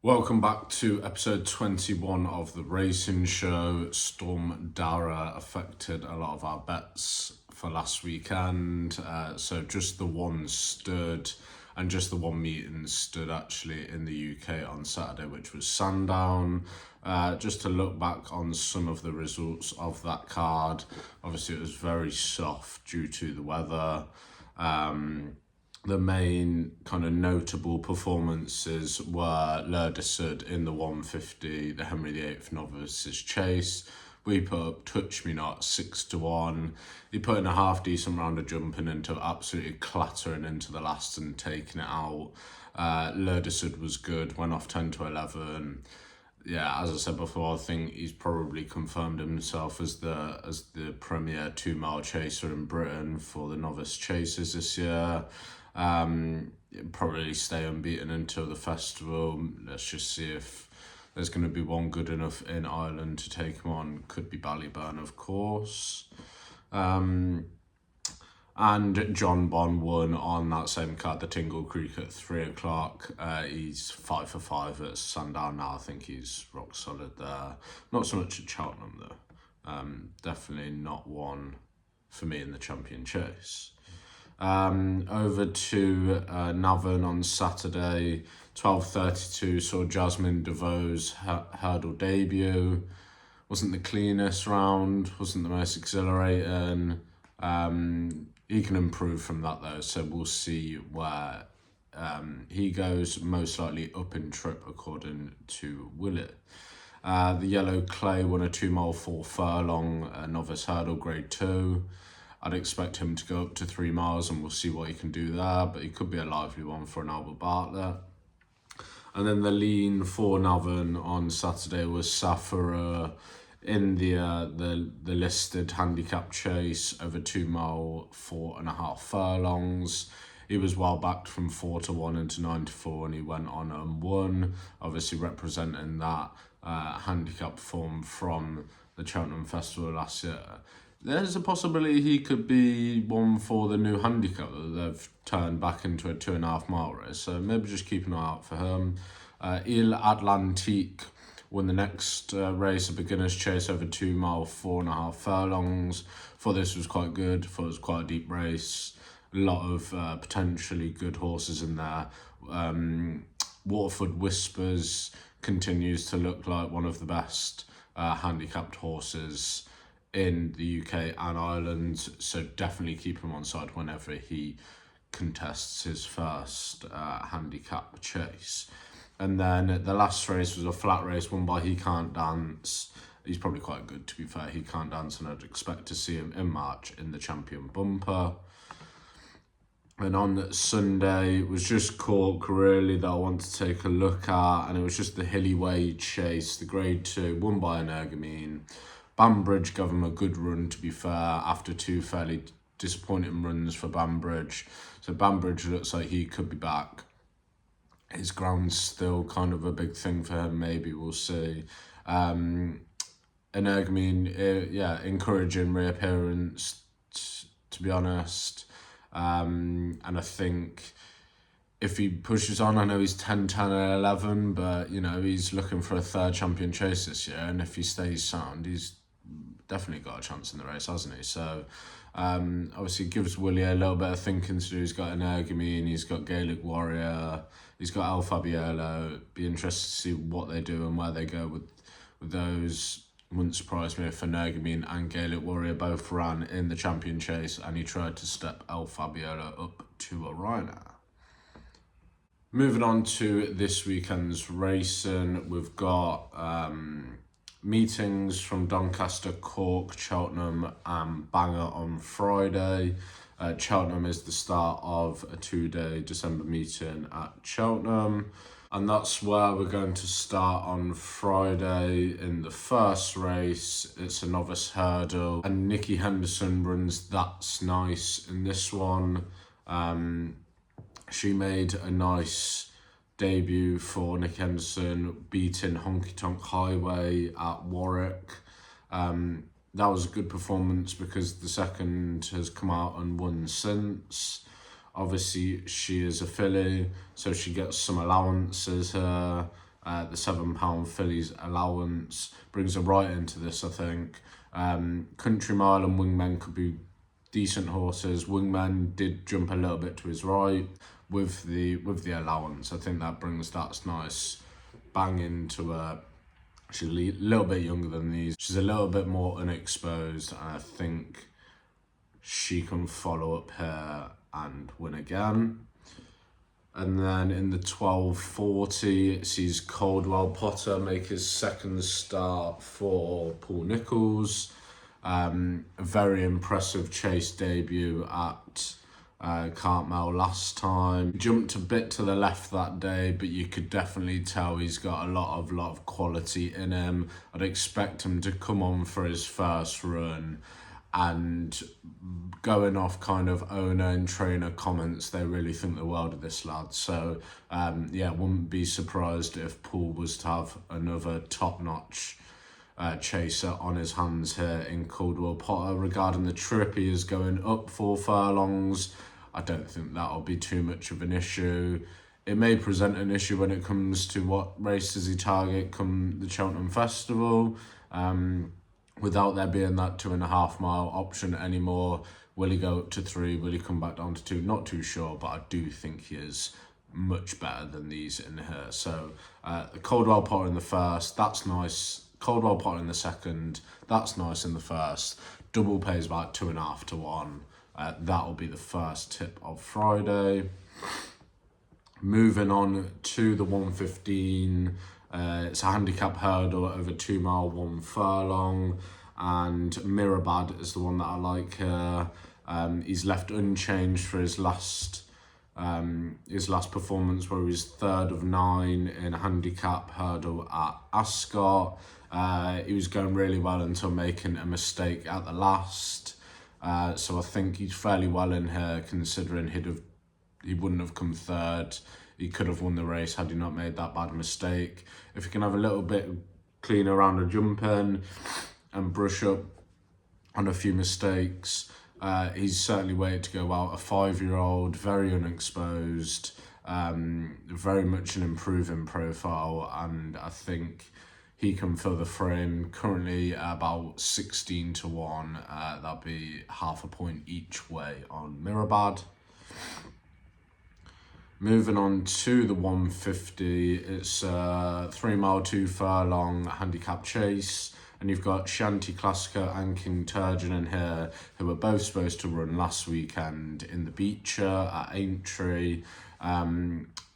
Welcome back to episode 21 of the racing show. Storm Dara affected a lot of our bets for last weekend. So just the one stood, and just the one meeting stood actually in the UK on Saturday, which was Sandown. Just to look back on some of the results of that card. Obviously it was very soft due to the weather. The main kind of notable performances were Lerdesud in the 150, the Henry VIII Novices Chase. We put up Touch Me Not 6-1. He put in a half decent round of jumping into absolutely clattering into the last and taking it out. Lerdesud was good, went off 10-11. Yeah, as I said before, I think he's probably confirmed himself as the premier 2-mile chaser in Britain for the novice chasers this year. Probably stay unbeaten until the festival. Let's just see if there's going to be one good enough in Ireland to take him on. Could be Ballyburn, of course. And John Bond won on that same card, the Tingle Creek at 3 o'clock. He's 5 for 5 at Sandown now. I think he's rock solid there. Not so much at Cheltenham though. Definitely not one for me in the champion chase. Over to Navan on Saturday, 12:32, saw Jasmine DeVoe's hurdle debut. Wasn't the cleanest round, wasn't the most exhilarating. He can improve from that though, so we'll see where he goes. Most likely up in trip according to Willett. The Yellow Clay won a 2-mile 4 furlong novice hurdle grade 2. I'd expect him to go up to 3 miles and we'll see what he can do there, but he could be a lively one for an Albert Bartlett. And then the lean for Navan on Saturday was Safara in the listed handicap chase over 2-mile 4.5 furlongs. He was well backed from 4-1 into 9-4 and he went on and won, obviously representing that handicap form from the Cheltenham Festival last year. There's a possibility he could be one for the new handicap that they've turned back into a 2.5 mile race. So maybe just keep an eye out for him. Il Atlantique won the next race, a beginner's chase over 2-mile 4.5 furlongs. Thought this was quite good. Thought it was quite a deep race. A lot of potentially good horses in there. Waterford Whispers continues to look like one of the best handicapped horses in the UK and Ireland, so definitely keep him on side whenever he contests his first handicap chase. And then the last race was a flat race won by He Can't Dance. He's probably quite good, to be fair. He Can't Dance, and I'd expect to see him in March in the Champion Bumper. And on Sunday, it was just Cork, really, that I want to take a look at, and it was just the Hilly Way chase, the grade 2, won by an Ergamine. Banbridge gave him a good run, to be fair, after 2 fairly disappointing runs for Banbridge. So Banbridge looks like he could be back. His ground's still kind of a big thing for him, maybe, we'll see. And Ergamine, encouraging reappearance, to be honest. And I think if he pushes on, I know he's 10, 10 and 11, but, he's looking for a third champion chase this year. And if he stays sound, he's definitely got a chance in the race, hasn't he? So, obviously gives Willie a little bit of thinking to do. He's got an Ergamine, he's got Gaelic Warrior, he's got El Fabiolo. Be interested to see what they do and where they go with those. Wouldn't surprise me if an Ergamine and Gaelic Warrior both ran in the champion chase and he tried to step El Fabiolo up to a rider. Moving on to this weekend's racing, we've got meetings from Doncaster, Cork, Cheltenham and Bangor on Friday. Cheltenham is the start of a 2-day December meeting at Cheltenham. And that's where we're going to start on Friday in the first race. It's a novice hurdle. And Nikki Henderson runs That's Nice in this one. She made a nice debut for Nikki Henderson, beating Honky Tonk Highway at Warwick. That was a good performance because the second has come out and won since. Obviously, she is a filly, so she gets some allowances here. the £7 fillies allowance brings her right into this, I think. Country Mile and Wingmen could be decent horses. Wingman did jump a little bit to his right with the allowance. I think that brings that nice bang into her. She's a little bit younger than these. She's a little bit more unexposed, and I think she can follow up here and win again. And then in the 12:40, it sees Caldwell Potter make his second start for Paul Nicholls. A very impressive chase debut at Cartmel last time. Jumped a bit to the left that day, but you could definitely tell he's got a lot of quality in him. I'd expect him to come on for his first run, and going off kind of owner and trainer comments, they really think the world of this lad. So yeah, wouldn't be surprised if Paul was to have another top-notch chaser on his hands here in Caldwell Potter. Regarding the trip, he is going up 4 furlongs. I don't think that'll be too much of an issue. It may present an issue when it comes to what race does he target come the Cheltenham Festival. Without there being that 2.5 mile option anymore, will he go up to 3? Will he come back down to 2? Not too sure, but I do think he is much better than these in here. So the Caldwell Potter in the first, that's nice. Caldwell Potter in the second, that's nice in the first. Double pays about 2.5 to 1. That'll be the first tip of Friday. Moving on to the 1:15. It's a handicap hurdle over 2 mile, 1 furlong, and Mirabad is the one that I like here. He's left unchanged for his last performance, where he was 3rd of 9 in a handicap hurdle at Ascot. He was going really well until making a mistake at the last. So I think he's fairly well in here, considering he wouldn't have come 3rd. He could have won the race had he not made that bad mistake. If he can have a little bit clean around the jumping and brush up on a few mistakes, he's certainly waited to go out. A 5-year-old, very unexposed, very much an improving profile, and I think he can fill the frame. Currently about 16 to 1. That'd be half a point each way on Mirabad. Moving on to the 1:50, it's 3 mile, 2 furlong handicap chase, and you've got Shanty Classico and King Turgeon in here, who were both supposed to run last weekend in the Beecher at Aintree.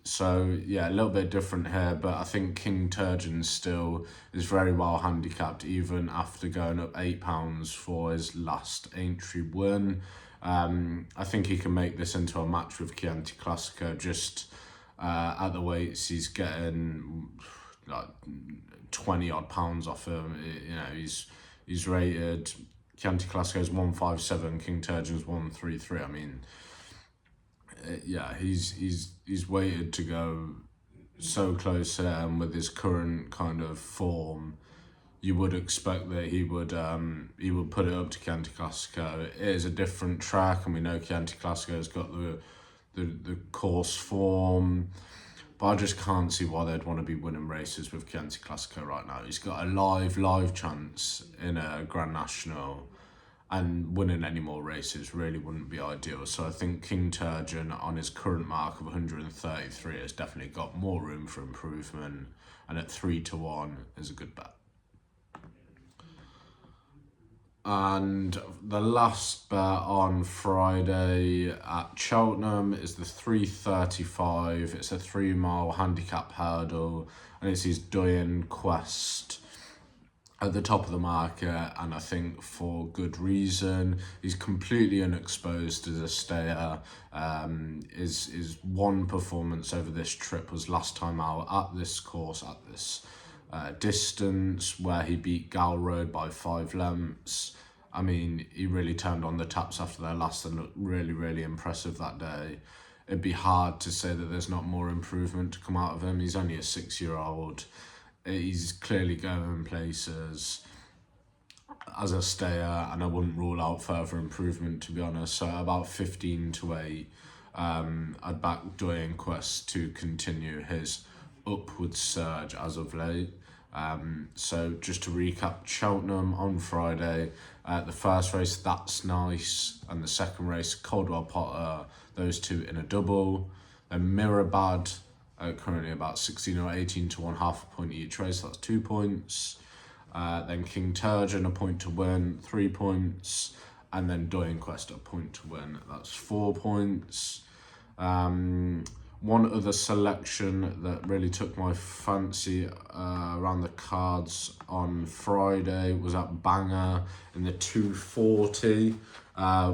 So yeah, a little bit different here, but I think King Turgeon still is very well handicapped, even after going up £8 for his last Aintree win. I think he can make this into a match with Chianti Classico. Just at the weights, he's getting like 20 odd pounds off him. You know, he's rated. Chianti Classico's 157, King Turgeon's 133. I mean, yeah, he's waited to go so close here, and with his current kind of form, you would expect that he would put it up to Chianti Classico. It is a different track, and we know Chianti Classico's got the course form, but I just can't see why they'd want to be winning races with Chianti Classico right now. He's got a live chance in a Grand National, and winning any more races really wouldn't be ideal. So I think King Turgeon, on his current mark of 133, has definitely got more room for improvement, and at 3 to 1 is a good bet. And the last bet on Friday at Cheltenham is the 3:35. It's a 3 mile handicap hurdle, and it's his Doyen Quest at the top of the market, and I think for good reason. He's completely unexposed as a stayer. His one performance over this trip was last time out at this course, at this distance, where he beat Galroad by 5 lengths. I mean, he really turned on the taps after their last and looked really impressive that day. It'd be hard to say that there's not more improvement to come out of him. He's only a 6-year-old. He's clearly going places as a stayer, and I wouldn't rule out further improvement, to be honest. So about 15 to 8, I'd back Doyen Quest to continue his upward surge as of late. So just to recap, Cheltenham on Friday, the first race, That's Nice, and the second race, Caldwell Potter, those two in a double. Then Mirabad, currently about 16 or 18 to 1, half a point each race, that's 2 points. Then King Turgeon, a point to win, 3 points. And then Doyen Quest, a point to win, that's 4 points. One other selection that really took my fancy around the cards on Friday was at Bangor in the 240.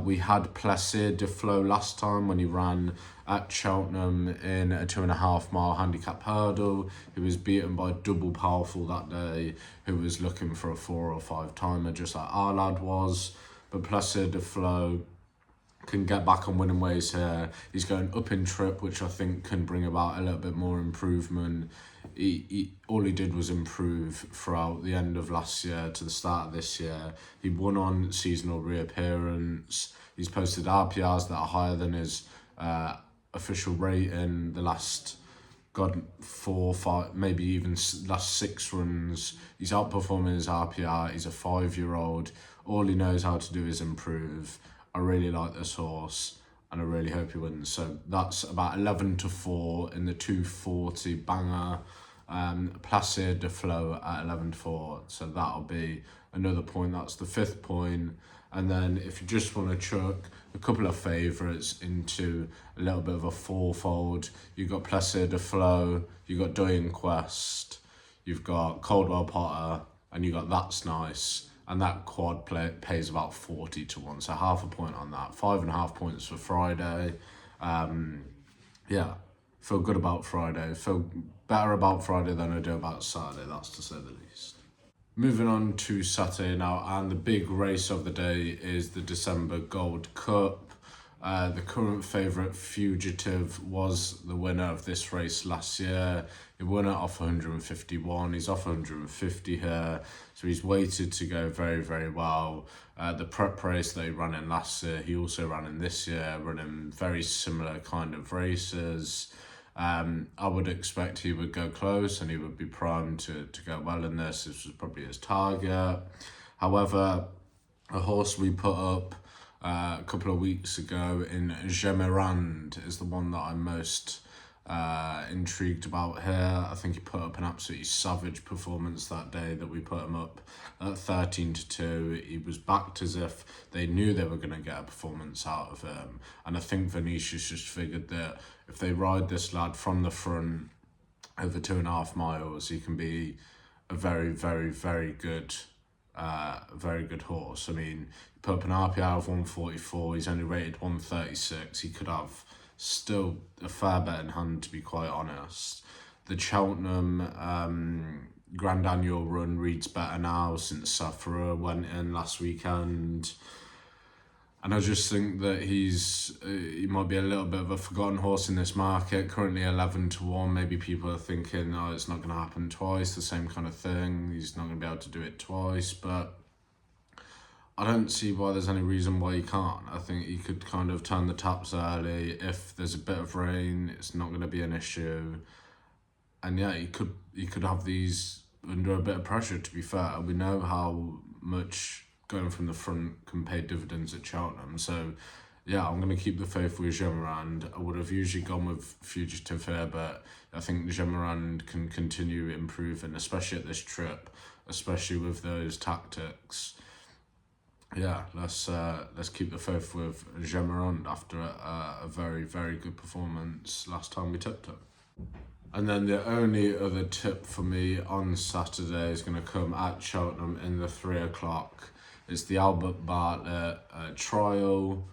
We had Plaisir de Flos last time when he ran at Cheltenham in a 2.5 mile handicap hurdle. He was beaten by Double Powerful that day, who was looking for a 4 or 5 timer, just like our lad was. But Plaisir de Flos can get back on winning ways here. He's going up in trip, which I think can bring about a little bit more improvement. All he did was improve throughout the end of last year to the start of this year. He won on seasonal reappearance. He's posted RPRs that are higher than his official rating the last 4, 5, maybe even last 6 runs. He's outperforming his RPR. He's a 5-year-old. All he knows how to do is improve. I really like this horse, and I really hope he wins. So that's about 11 to 4 in the 240 Bangor. Plaisir de Flos at 11 to 4. So that'll be another point. That's the 5th point. And then if you just want to chuck a couple of favourites into a little bit of a fourfold, you've got Plaisir de Flos, you've got Doyen Quest, you've got Caldwell Potter, and you've got That's Nice. And that quad pays about 40 to 1, so half a point on that. 5.5 points for Friday. Yeah, feel good about Friday. Feel better about Friday than I do about Saturday, that's to say the least. Moving on to Saturday now, and the big race of the day is the December Gold Cup. The current favourite, Fugitive, was the winner of this race last year. He won it off 151. He's off 150 here, so he's weighted to go very, very well. The prep race that he ran in last year, he also ran in this year, running very similar kind of races. I would expect he would go close and he would be primed to go well in this. This was probably his target. However, a horse we put up a couple of weeks ago in Gemirande is the one that I'm most intrigued about here. I think he put up an absolutely savage performance that day that we put him up at 13 to 2. He was backed as if they knew they were going to get a performance out of him. And I think Venetius just figured that if they ride this lad from the front over 2.5 miles, he can be a very, very, very good horse. I mean, he put up an RPR of 144, he's only rated 136. He could have still a fair bet in hand, to be quite honest. The Cheltenham Grand Annual run reads better now since Safra went in last weekend. And I just think that he might be a little bit of a forgotten horse in this market. Currently 11 to 1. Maybe people are thinking, oh, it's not going to happen twice, the same kind of thing. He's not going to be able to do it twice. But I don't see why there's any reason why he can't. I think he could kind of turn the taps early. If there's a bit of rain, it's not going to be an issue. And yeah, he could have these under a bit of pressure, to be fair. We know how much going from the front can pay dividends at Cheltenham. So yeah, I'm going to keep the faith with Gemirande. I would have usually gone with Fugitive here, but I think Gemirande can continue improving, especially at this trip, especially with those tactics. Yeah, let's keep the faith with Gemirande after a very, very good performance last time we tipped it. And then the only other tip for me on Saturday is going to come at Cheltenham in the 3 o'clock. It's the Albert Bartlett trial,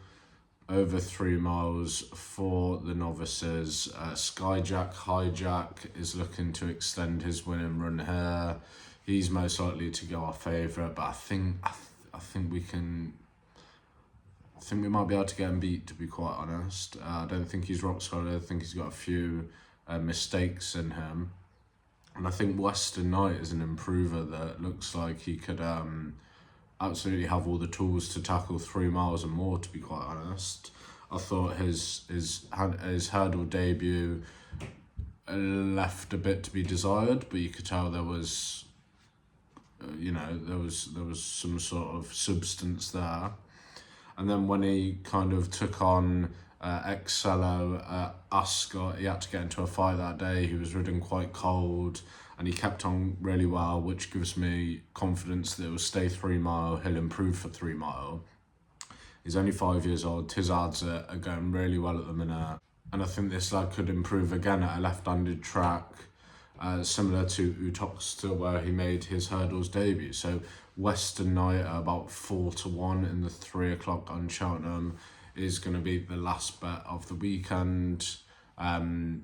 over 3 miles for the novices. Skyjack Hijack is looking to extend his winning run here. He's most likely to go our favourite, but I think we might be able to get him beat, to be quite honest. I don't think he's rock solid. I think he's got a few mistakes in him. And I think Western Knight is an improver that looks like he could absolutely have all the tools to tackle 3 miles and more, to be quite honest. I thought his hurdle debut left a bit to be desired, but you could tell there was, there was some sort of substance there. And then when he kind of took on ex-cello Ascot, he had to get into a fight that day. He was ridden quite cold, and he kept on really well, which gives me confidence that it will stay 3 mile. He'll improve for 3 mile. He's only 5 years old. His odds are going really well at the minute. And I think this lad could improve again at a left-handed track, similar to Uttoxeter, where he made his hurdles debut. So Western Knight at about 4-1 in the 3 o'clock on Cheltenham is going to be the last bet of the weekend.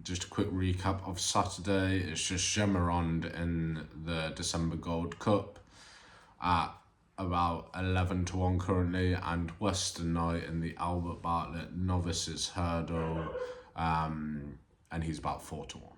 Just a quick recap of Saturday. It's just Gemirande in the December Gold Cup at about 11-1 currently, and Western Knight in the Albert Bartlett Novices Hurdle, and he's about 4-1.